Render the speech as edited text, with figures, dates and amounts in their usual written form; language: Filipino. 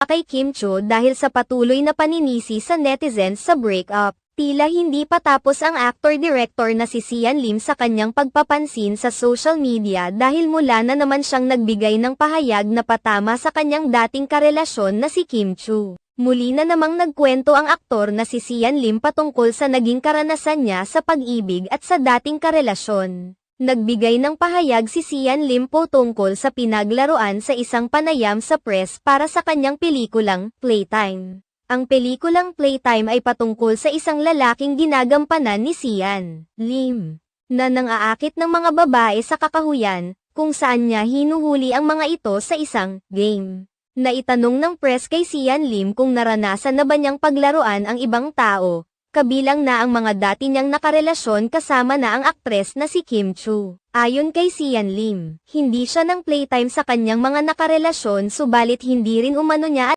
kay Kim Chiu dahil sa patuloy na paninisi sa netizens sa breakup. Tila hindi pa tapos ang actor-director na si Sian Lim sa kanyang pagpapansin sa social media dahil mula na naman siyang nagbigay ng pahayag na patama sa kanyang dating karelasyon na si Kim Chiu. Muli na namang nagkwento ang aktor na si Sian Lim patungkol sa naging karanasan niya sa pag-ibig at sa dating karelasyon. Nagbigay ng pahayag si Sian Lim po tungkol sa pinaglaruan sa isang panayam sa press para sa kanyang pelikulang Playtime. Ang pelikulang Playtime ay patungkol sa isang lalaking ginagampanan ni Sian Lim, na nang-aakit ng mga babae sa kakahuyan, kung saan niya hinuhuli ang mga ito sa isang game. Naitanong ng press kay Sian Lim kung naranasan na ba niyang paglaruan ang ibang tao, kabilang na ang mga dati niyang nakarelasyon kasama na ang aktres na si Kim Chiu. Ayon kay Sian Lim, hindi siya ng Playtime sa kanyang mga nakarelasyon subalit hindi rin umano niya